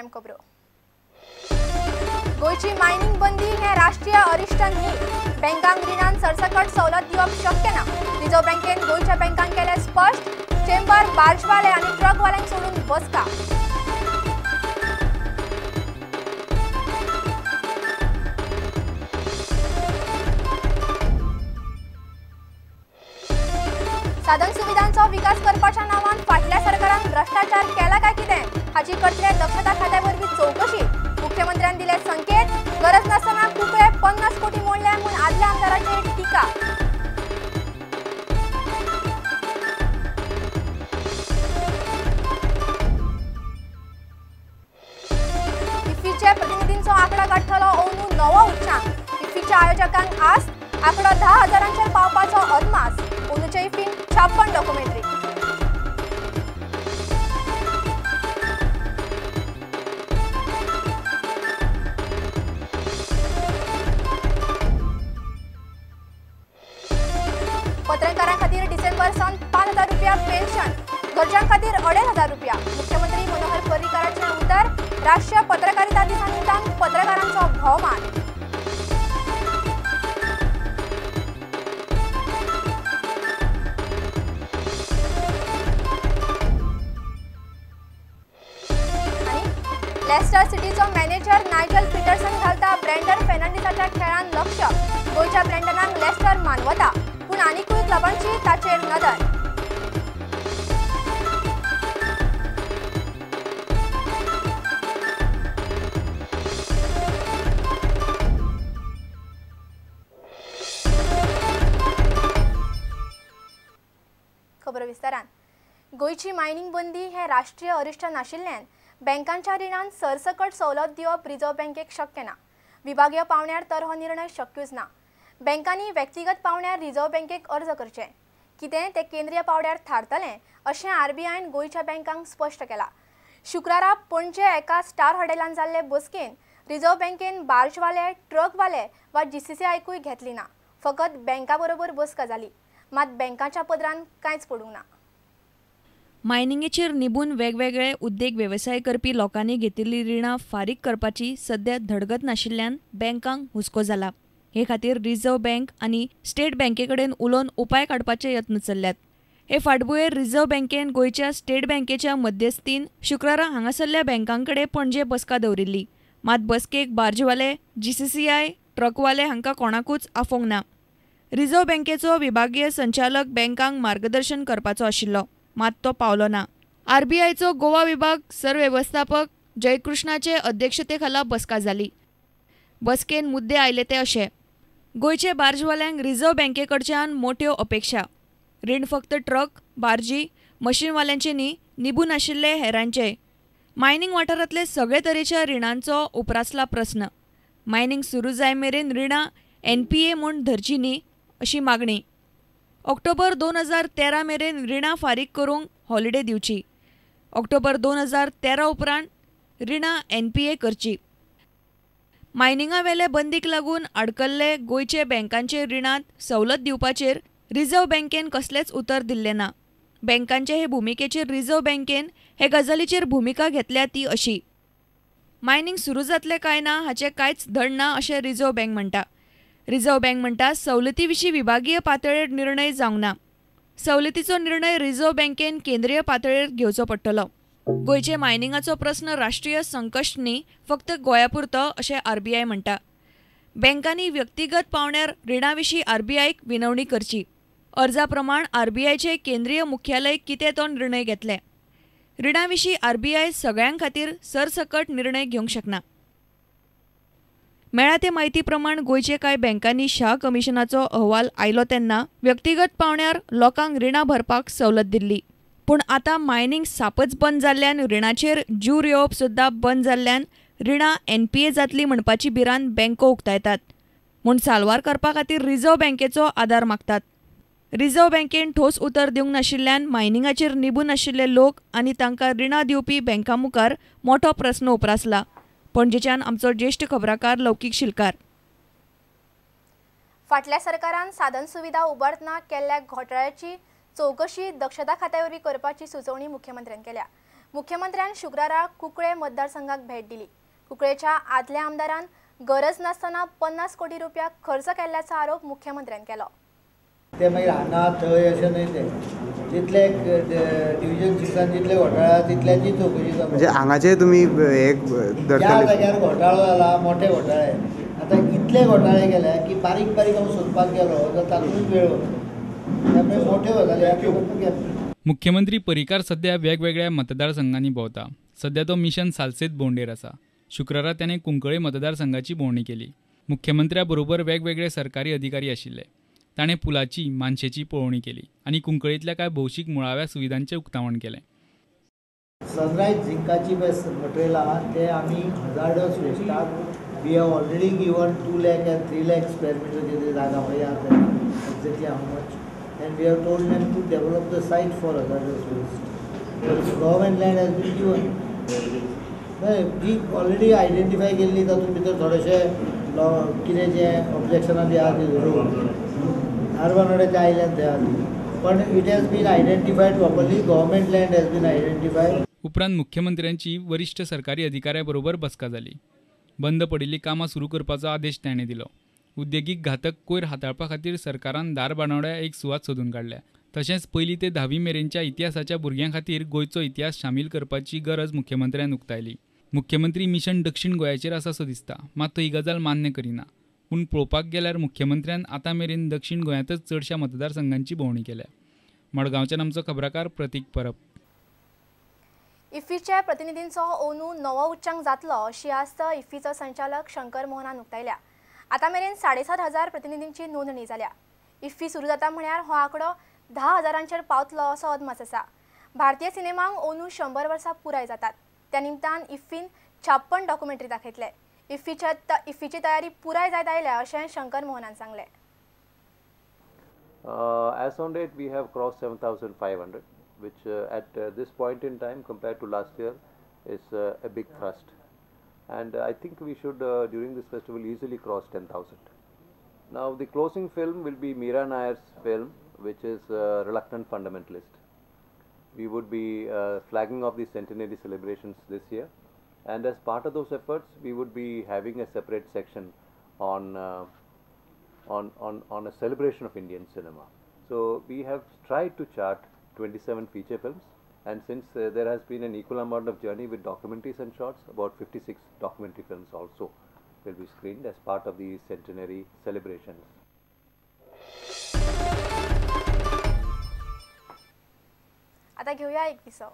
अहम खबरो। गोयची मायनिंग बंदी हे राष्ट्रीय अरिश्ट न्ही। बँकांक रिणान सरसकट सवलत दिवप शक्य ना। रिझर्व्ह बँकेन गोयच्या बँकांक केले स्पष्ट। चेंबर बार्जवाले आणि ट्रकवाल्यांक सोडून बसका। साधन सुविधांचो विकास करपाच्या नावान फाटल्या सरकारान भ्रष्टाचार केला काय कितें हाची करतले दक्षता खात्यावरवी चौकशी। मुख्यमंत्र्यांनी दिले संकेत। गरज नसताना कुपे 50 कोटी मोडले म्हणून आदल्या आमदाराचेर टीका। इफ्फीचे प्रतिनिधींचो आकडा गाठलो ओनू नवो उच्चांक। इफ्फीच्या आयोजकांक आस आकडो 10,000 पावपाचो अदमास। ओनूचे इफ्फीन 56 डॉक्युमेंटरी। पत्रकारां खातीर डिसेंबर सावन 5,000 रुपया पेन्शन। घरच्यां खातीर 2,500 रुपया। मुख्यमंत्री मनोहर पर्रीकाराचे उतर। राष्ट्रीय पत्रकारिता दिसा निमतान पत्रकारांचो भोवमान। लेस्टर सिटीचो मॅनेजर नायजल पीटरसन घालता ब्रँडन फेर्नांडीसाच्या खेळान लक्ष। गोयच्या ब्रँडनाक लेस्टर मानवता पूण आनीकूय क्लबांची ताचेर नदर। खबर विस्तारान। गोयची मायनिंग बंदी हे राष्ट्रीय अरिश्ट नाशिल्ल्यान बँकांच्या रिणान सरसकट सवलत दिवप रिझर्व्ह बँकेक शक्य ना। विभागीय पावण्यार तर हो निर्णय शक्यूच ना। बँकांनी व्यक्तिगत पावण्यार रिझर्व्ह बँकेक अर्ज करचे। कितें ते केंद्रीय पावड्यार थारतले अशें आरबीआयन गोयच्या बँकांक स्पश्ट केला। शुक्रारा पणजे एका स्टार हॉटेलान जाल्ले बसकेन रिझर्व्ह बँकेन बार्जवाले, ट्रकवाले वा जीसीसीआयकूय घेतली ना। फकत बँका बरोबर बसका जाली। मात बँकांच्या पदरान कांयच पडूंक ना। मायनिंगेचेर निबून वेगवेगळे उद्देग वेवसाय करपी लोकांनी घेतिल्ली रिणां फारीक करपाची सध्या धडगत नाशिल्ल्यान बँकांक हुस्को जाला। हे खातीर रिझर्व्ह बँक आनी स्टेट बँकेकडेन उलोवन उपाय काडपाचे यत्न चल्ल्यात। हे फाटभुंयेर रिझर्व्ह बँकेन गोयच्या स्टेट बँकेच्या मध्यस्थीन शुक्रारा हांगासरल्या बँकांकडे पणजे बसका दवरिल्ली। मात बसकेक बार्जवाले, जीसीसीआय, ट्रकवाले हांकां कोणाकूच आफोंक ना। रिझर्व्ह बँकेचो विभागीय संचालक बँकांक मार्गदर्शन करपाचो आशिल्लो, मात तो पावलो ना। आरबीआयचो गोवा विभाग सरवेवस्थापक जयकृष्णाचे अध्यक्षतेखाला बसका जाली। बसकेन मुद्दे आयले ते अशे। गोयचे बार्जवाल्यांक रिझर्व्ह बँकेकडच्यान मोठ्यो अपेक्षा। रीण फक्त ट्रक, बार्जी, मशीनवाल्यांचे न्ही, निबून आशिल्ले हेरांचे। मायनिंग वाठारांतले सगळे तरेच्या रिणांचो उप्रासला प्रस्न। मायनिंग सुरू जाय मेरेन रिणां एनपीए म्हूण धरची न्ही अशी मागणी। ऑक्टोबर 2013 मेरेन रिणां फारीक करूंक हॉलिडे दिवची। ऑक्टोबर 2013 उपरांत रिणां एनपीए करची। मायनिंगा वेले बंदीक लागून आडकल्ले गोयचे बँकांचे रिणांत सवलत दिवपाचेर रिझर्व्ह बँकेन कसलेच उतर दिल्ले ना। बँकांचे हे भुमिकेचेर रिझर्व्ह बँकेन हे गजालीचेर भुमिका घेतल्या ती अशी। मायनिंग सुरू जातले काय ना हाचे कांयच धड ना अशें रिझर्व्ह बँक म्हणटा। रिझर्व्ह बँक म्हणटा सवलती विशीं विभागीय पातळेर निर्णय जावंक ना। सवलतीचो निर्णय रिझर्व्ह बँकेन केंद्रीय पातळेर घेवचो पडटलो। गोयचे मायनिंगाचो प्रस्न राष्ट्रीय संकश्ट न्ही, फक्त गोंयापुरतो अशें आरबीआय म्हणटा। बँकांनी व्यक्तिगत पावण्यार रिणां विशीं आरबीआयक विनवणी करची। अर्जा प्रमाण आरबीआयचे केंद्रीय मुख्यालय कितें तो निर्णय घेतले। रिणां विशीं आरबीआय सगळ्यां खातीर सरसकट निर्णय घेवंक शकना। मेळ्ळ्या ते म्हायती प्रमाण गोयचे कांय बँकांनी शाह कमिशनाचो अहवाल आयलो तेन्ना व्यक्तिगत पावण्यार लोकांक रिणां भरपाक सवलत दिल्ली। पूण आतां मायनिंग सापच बंद जाल्ल्यान रिणाचेर जूर येवप सुद्दां बंद जाल्ल्यान रिणां एनपीए जातली म्हणपाची भिरांत बँको उक्तायतात म्हूण साल्वार करपा खातीर रिझर्व्ह बँकेचो आदार मागतात। रिझर्व्ह बँकेन ठोस उतर दिवंक नाशिल्ल्यान मायनिंगाचेर निबून आशिल्ले लोक आनी तांकां रिणां दिवपी बँकां मुखार मोठो प्रस्न उप्रासला। पणजेच्यान आमचो ज्येष्ठ खबराकार लौकीक शिलकार। फाटल्या सरकारान साधन सुविधा उबारतना केल्ल्या घोटाळ्याची चौकशी दक्षता खात्यावरवी करपाची सुचोवणी मुख्यमंत्र्यान केल्या। मुख्यमंत्र्यान शुक्रारा कुंकळे मतदारसंघाक भेट दिली. कुंकळेच्या आदल्या आमदारान गरज नासतना 50 कोटी रुपया खर्च केल्ल्याचा आरोप मुख्यमंत्र्यान केलो. ते मागीर हांगा थंय अशें न्हय ते जितले डिव्हिजन सिक्सान जितले घोटाळे तितल्याची चवकशी जाता. म्हणजे हांगाचे तुमी एक ज्या जाग्यार घोटाळो जाला मोठे घोटाळे आतां इतले घोटाळे केल्या की बारीक बारीक हांव सोदपाक गेलो जाल्यार तातूंत वेळ वता. त्यामुळे मोठ्यो गजाली मुख्यमंत्री परिकार सध्या वेगवेगळ्या मतदारसंघांनी भोंवता. सध्या तो मिशन सालसेत भोंवडेर आसा. शुक्रारा त्याने कुंकळे मतदारसंघाची भोंवडी केली. मुख्यमंत्र्या बरोबर वेगवेगळे सरकारी अधिकारी आशिल्ले. ताणें पुलाची मानशेची पळोवणी केली आनी कुंकळेंतल्या कांय भौशीक मुळाव्या सुविधांचें उक्तावण केलें. सनरायज झिंकाची मटेरियल आहा ते आमी हजार्डस वेस्टाक we have already given 2 lakh and 3 lakh square meter जागा म्हणजे exactly how much and we have told them to develop the site for hazardous waste. Government land has been given जी already identify केल्ली तातूंत भितर थोडेशे कितें जें ऑब्जेक्शनां बी आहा ती धरून अर्बनोडेच्या आयल्यान ते आहा पण it has been identified properly. Government land has been identified. उपरांत मुख्यमंत्र्यांची वरिष्ठ सरकारी अधिकाऱ्या बरोबर बसका जाली. बंद पडिल्लीं कामां सुरू करपाचो आदेश ताणें दिलो. उद्देगीक घातक कोयर हाताळपा खातीर सरकारान दारबांदोड्या एक सुवात सोदून काडल्या. तशेंच 1ली ते 10वी मेरेनच्या इतिहासाच्या भुरग्यां खातीर गोंयचो इतिहास शामील करपाची गरज मुख्यमंत्र्यान उक्तायली. मुख्यमंत्री मिशन दक्षिण गोंयाचेर आसा सो दिसता. मात तो ही गजाल मान्य करिना. पूण पळोवपाक गेल्यार मुख्यमंत्र्यान आतां मेरेन दक्षिण गोंयांतच चडशा मतदारसंघांची भोंवडी केल्या. मडगांवच्यान आमचो खबराकार प्रतीक परब. इफ्फीच्या प्रतिनिधींचो अंदू नवो उच्चांक जातलो अशी आस्त इफ्फीचो संचालक शंकर मोहनान उक्तायल्या. आतां मेरेन 7,500 प्रतिनिधींची नोंदणी जाल्या. इफ्फी सुरू जाता म्हळ्यार हो आंकडो 10,000 पावतलो असो अदमास आसा. भारतीय सिनेमांक अंदू 100 वर्सां पुराय जातात. त्या निमतान इफ्फीन 56 डॉक्युमेंटरी दाखयतले. इफ्फीची तयारी पुराय जायत आयल्या अशें शंकर मोहनान सांगलें. As on date, we have crossed 7,500, which at this point in time, compared to last year, is a big thrust. And I think we should, during this festival, easily cross 10,000. Now, the closing film will be Meera Nair's film, which is Reluctant Fundamentalist. We would be flagging off the centenary celebrations this year. And as part of those efforts, we would be having a separate section on a celebration of Indian cinema. So we have tried to chart 27 feature films, and since there has been an equal amount of journey with documentaries and shorts, about 56 documentary films also will be screened as part of the centenary celebrations. आता घेऊया एक विसव.